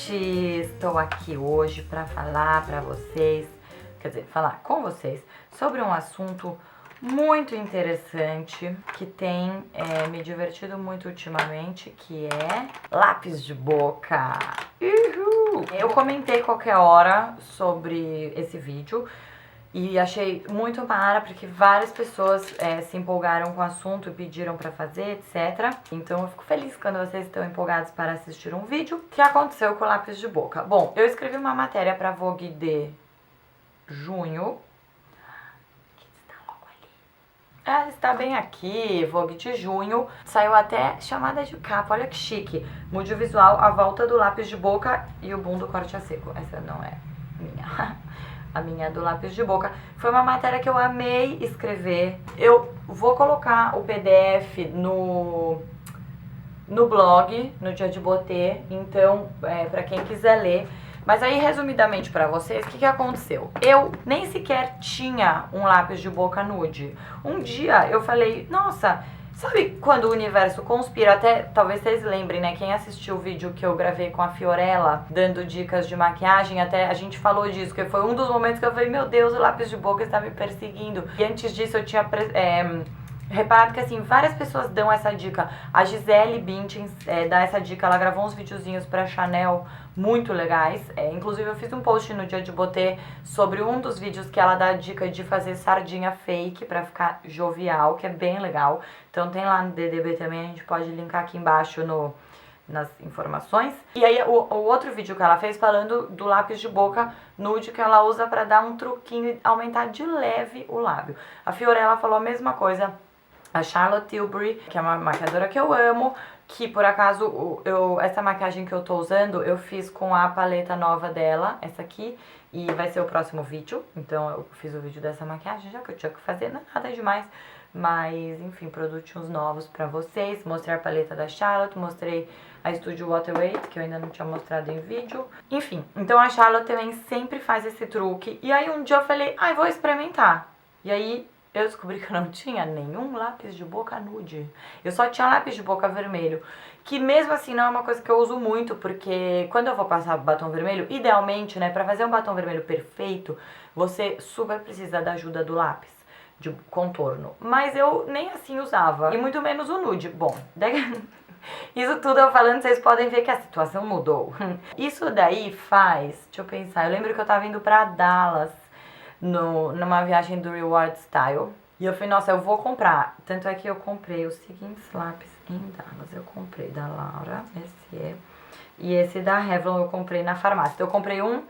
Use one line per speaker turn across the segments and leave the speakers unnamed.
gente! Estou aqui hoje para falar para vocês, quer dizer, falar com vocês sobre um assunto muito interessante que tem me divertido muito ultimamente, que é lápis de boca. Uhul! Eu comentei qualquer hora sobre esse vídeo e achei muito mara, porque várias pessoas se empolgaram com o assunto e pediram pra fazer, etc. Então eu fico feliz quando vocês estão empolgados para assistir um vídeo. O que aconteceu com o lápis de boca? Bom, eu escrevi uma matéria pra Vogue de junho. Que está logo ali. Ela está bem aqui, Vogue de junho. Saiu até chamada de capa, olha que chique. Mude o visual, a volta do lápis de boca e o boom do corte a seco. Essa não é minha... A minha do lápis de boca. Foi uma matéria que eu amei escrever. Eu vou colocar o PDF no blog, no Dia de Botê. Então, pra quem quiser ler. Mas aí, resumidamente pra vocês, o que aconteceu? Eu nem sequer tinha um lápis de boca nude. Um dia eu falei, nossa... Sabe quando o universo conspira? Até, talvez vocês lembrem, né? Quem assistiu o vídeo que eu gravei com a Fiorella, dando dicas de maquiagem, até a gente falou disso, que foi um dos momentos que eu falei, meu Deus, o lápis de boca está me perseguindo. E antes disso eu tinha reparado que, assim, várias pessoas dão essa dica. A Gisele Bündchen dá essa dica, ela gravou uns videozinhos pra Chanel muito legais. Inclusive eu fiz um post no Dia de Botê sobre um dos vídeos que ela dá a dica de fazer sardinha fake pra ficar jovial, que é bem legal. Então tem lá no DDB também, a gente pode linkar aqui embaixo nas informações. E aí o outro vídeo que ela fez falando do lápis de boca nude que ela usa pra dar um truquinho e aumentar de leve o lábio. A Fiorella falou a mesma coisa. A Charlotte Tilbury, que é uma maquiadora que eu amo, que por acaso essa maquiagem que eu tô usando, eu fiz com a paleta nova dela, essa aqui, e vai ser o próximo vídeo. Então eu fiz o vídeo dessa maquiagem, já que eu tinha que fazer, não é nada demais. Mas, enfim, produtinhos novos pra vocês. Mostrei a paleta da Charlotte, mostrei a Studio Waterweight, que eu ainda não tinha mostrado em vídeo. Enfim, então a Charlotte também sempre faz esse truque. E aí um dia eu falei, ai, vou experimentar. E aí eu descobri que eu não tinha nenhum lápis de boca nude. Eu só tinha lápis de boca vermelho. Que mesmo assim não é uma coisa que eu uso muito, porque quando eu vou passar batom vermelho, idealmente, né, pra fazer um batom vermelho perfeito, você super precisa da ajuda do lápis de contorno. Mas eu nem assim usava, e muito menos o nude. Bom, isso tudo eu falando, vocês podem ver que a situação mudou. Isso daí faz, deixa eu pensar, eu lembro que eu tava indo pra Dallas, numa viagem do Reward Style. E eu falei, nossa, eu vou comprar. Tanto é que eu comprei os seguintes lápis em Dallas. Eu comprei da Laura Mercier. E esse da Revlon eu comprei na farmácia. Então eu comprei um,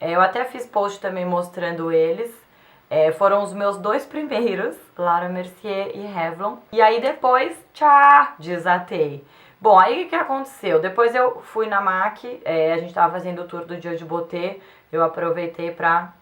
eu até fiz post também mostrando eles. Foram os meus dois primeiros, Laura Mercier e Revlon. E aí depois, tchá, desatei. Bom, aí o que aconteceu? Depois eu fui na MAC, a gente tava fazendo o tour do Dia de Botê. Eu aproveitei pra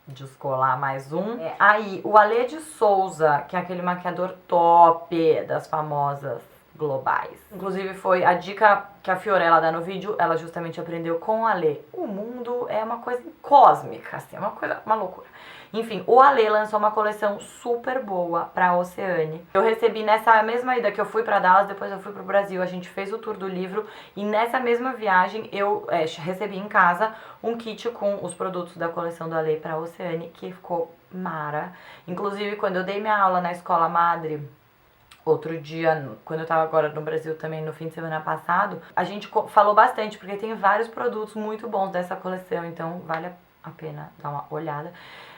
descolar mais um. Aí, o Alê de Souza, que é aquele maquiador top das famosas globais. Inclusive foi a dica que a Fiorella dá no vídeo, ela justamente aprendeu com o Alê. O mundo é uma coisa cósmica, assim, uma loucura. Enfim, o Alê lançou uma coleção super boa pra Oceane. Eu recebi nessa mesma ida que eu fui pra Dallas, depois eu fui pro Brasil, a gente fez o tour do livro e nessa mesma viagem eu recebi em casa um kit com os produtos da coleção do Alê pra Oceane, que ficou mara. Inclusive, quando eu dei minha aula na escola madre, outro dia, quando eu tava agora no Brasil também, no fim de semana passado, a gente falou bastante, porque tem vários produtos muito bons dessa coleção, então vale a pena dar uma olhada.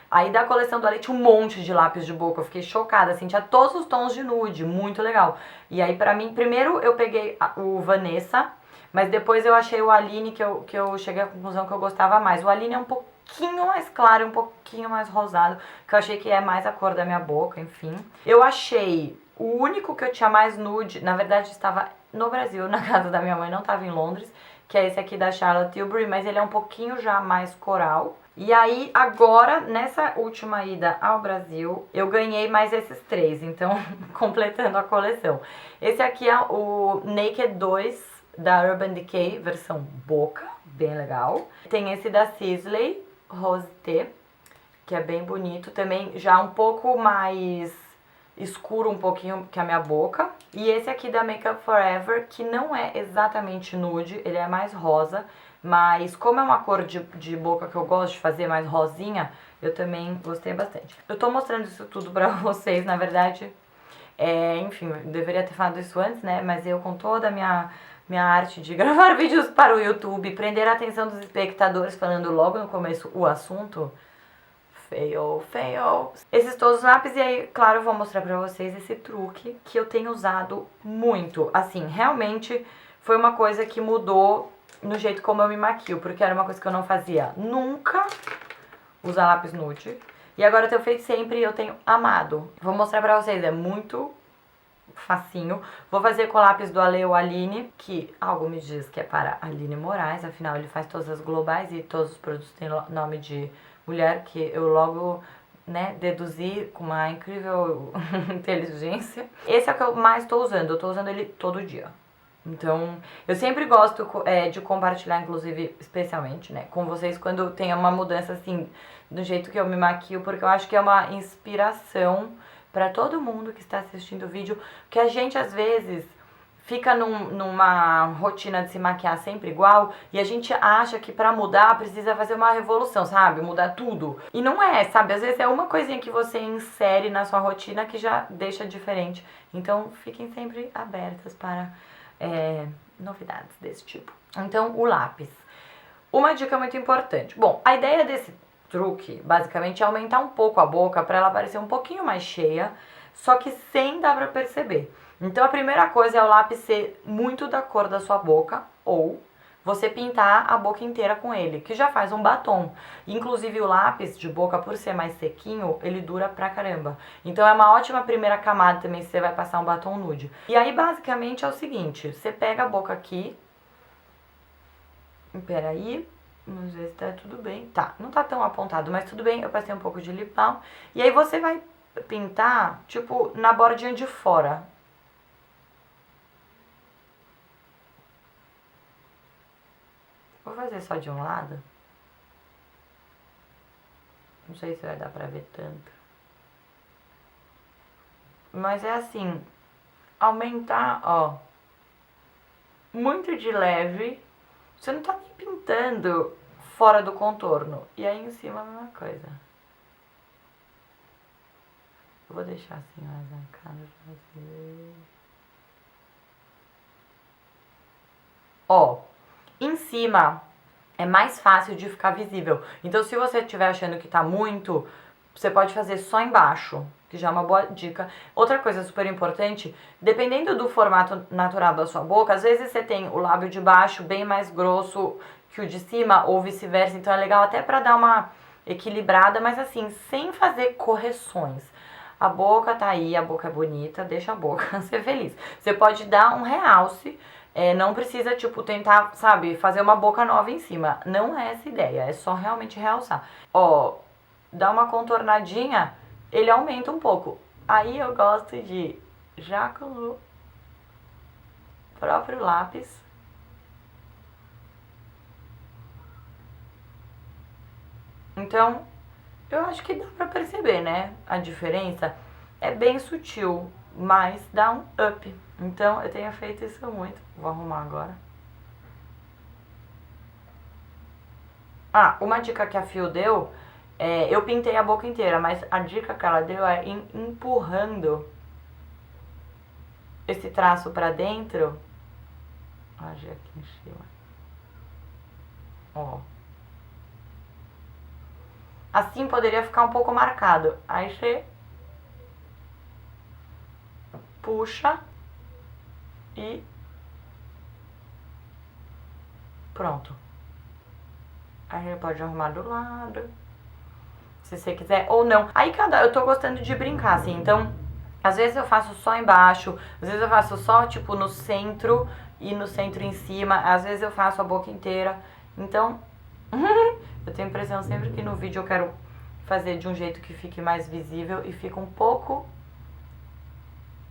Aí da coleção do Ale tinha um monte de lápis de boca, eu fiquei chocada, assim, tinha todos os tons de nude, muito legal. E aí pra mim, primeiro eu peguei o Vanessa, mas depois eu achei o Aline, que eu cheguei à conclusão que eu gostava mais. O Aline é um pouquinho mais claro, um pouquinho mais rosado, que eu achei que é mais a cor da minha boca, enfim. Eu achei o único que eu tinha mais nude, na verdade estava no Brasil, na casa da minha mãe, não estava em Londres, que é esse aqui da Charlotte Tilbury, mas ele é um pouquinho já mais coral. E aí, agora, nessa última ida ao Brasil, eu ganhei mais esses três, então, completando a coleção. Esse aqui é o Naked 2 da Urban Decay, versão boca, bem legal. Tem esse da Sisley, Rosé, que é bem bonito, também já um pouco mais escuro um pouquinho que a minha boca. E esse aqui da Makeup Forever, que não é exatamente nude, ele é mais rosa. Mas como é uma cor de boca que eu gosto de fazer, mais rosinha, eu também gostei bastante. Eu tô mostrando isso tudo pra vocês, na verdade, enfim, eu deveria ter falado isso antes, né? Mas eu com toda a minha arte de gravar vídeos para o YouTube, prender a atenção dos espectadores, falando logo no começo o assunto... Fail, fail. Esses todos os lápis, e aí, claro, eu vou mostrar pra vocês esse truque que eu tenho usado muito. Assim, realmente foi uma coisa que mudou no jeito como eu me maquio, porque era uma coisa que eu não fazia nunca, usar lápis nude. E agora eu tenho feito sempre e eu tenho amado. Vou mostrar pra vocês, é muito facinho. Vou fazer com o lápis do Ale, o Aline, que algo me diz que é para Aline Moraes, afinal ele faz todas as globais e todos os produtos têm nome de mulher, que eu logo, né, deduzi com uma incrível inteligência. Esse é o que eu mais estou usando, eu estou usando ele todo dia. Então, eu sempre gosto de compartilhar, inclusive, especialmente, né, com vocês quando tem uma mudança, assim, do jeito que eu me maquio, porque eu acho que é uma inspiração pra todo mundo que está assistindo o vídeo, que a gente, às vezes, fica numa rotina de se maquiar sempre igual e a gente acha que pra mudar precisa fazer uma revolução, sabe? Mudar tudo. E não é, sabe? Às vezes é uma coisinha que você insere na sua rotina que já deixa diferente. Então, fiquem sempre abertas para novidades desse tipo. Então, o lápis. Uma dica muito importante. Bom, a ideia desse truque, basicamente, é aumentar um pouco a boca para ela parecer um pouquinho mais cheia, só que sem dar pra perceber. Então a primeira coisa é o lápis ser muito da cor da sua boca, ou você pintar a boca inteira com ele, que já faz um batom. Inclusive o lápis de boca, por ser mais sequinho, ele dura pra caramba. Então é uma ótima primeira camada também se você vai passar um batom nude. E aí basicamente é o seguinte, você pega a boca aqui, peraí, vamos ver se tá tudo bem. Tá, não tá tão apontado, mas tudo bem, eu passei um pouco de lip balm. E aí você vai pintar, tipo, na bordinha de fora. Vou fazer só de um lado. Não sei se vai dar pra ver tanto. Mas é assim, aumentar, ó, muito de leve. Você não tá nem pintando fora do contorno. E aí em cima a mesma coisa. Eu vou deixar assim mais na cara pra você ver. Ó, em cima é mais fácil de ficar visível. Então se você estiver achando que tá muito, você pode fazer só embaixo, que já é uma boa dica. Outra coisa super importante, dependendo do formato natural da sua boca, às vezes você tem o lábio de baixo bem mais grosso que o de cima, ou vice-versa. Então é legal até pra dar uma equilibrada, mas assim, sem fazer correções. A boca tá aí, a boca é bonita, deixa a boca ser feliz. Você pode dar um realce, não precisa, tipo, tentar, sabe, fazer uma boca nova em cima. Não é essa a ideia, é só realmente realçar. Ó, dá uma contornadinha, ele aumenta um pouco. Aí eu gosto de, já com o próprio lápis, então, eu acho que dá pra perceber, né? A diferença é bem sutil, mas dá um up. Então, eu tenho feito isso muito. Vou arrumar agora. Ah, uma dica que a Fio deu, eu pintei a boca inteira, mas a dica que ela deu é ir empurrando esse traço pra dentro. Olha aqui em cima. Ó. Assim poderia ficar um pouco marcado. Aí você puxa e pronto. Aí você pode arrumar do lado, se você quiser, ou não. Aí eu tô gostando de brincar, assim, então, às vezes eu faço só embaixo, às vezes eu faço só, tipo, no centro e no centro em cima, às vezes eu faço a boca inteira. Então, eu tenho a impressão sempre que no vídeo eu quero fazer de um jeito que fique mais visível e fica um pouco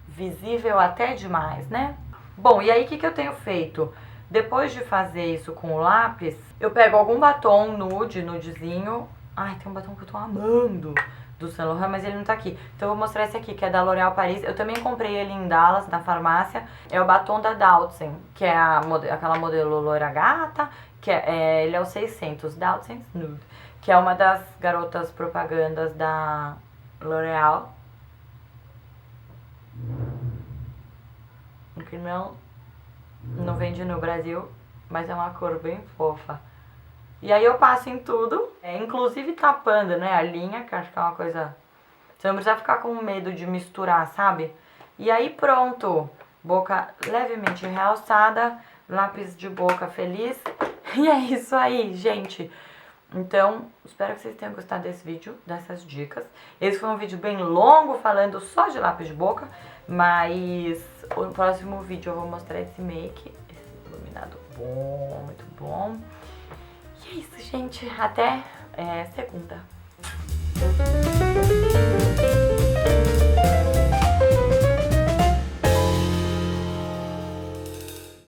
visível até demais, né? Bom, e aí o que eu tenho feito? Depois de fazer isso com o lápis, eu pego algum batom nude, nudezinho. Ai, tem um batom que eu tô amando. do Saint Laurent, mas ele não tá aqui. Então eu vou mostrar esse aqui, que é da L'Oréal Paris. Eu também comprei ele em Dallas, na farmácia. É o batom da Dautzen, que é aquela modelo loira gata, que ele é o 600, Dautzen Nude, que é uma das garotas propagandas da L'Oréal. Que não vende no Brasil, mas é uma cor bem fofa. E aí eu passo em tudo, inclusive tapando, né, a linha, que eu acho que é uma coisa... Você não precisa ficar com medo de misturar, sabe? E aí pronto, boca levemente realçada, lápis de boca feliz. E é isso aí, gente. Então, espero que vocês tenham gostado desse vídeo, dessas dicas. Esse foi um vídeo bem longo, falando só de lápis de boca, mas no próximo vídeo eu vou mostrar esse make, esse iluminado bom, muito bom. E é isso, gente. Até segunda.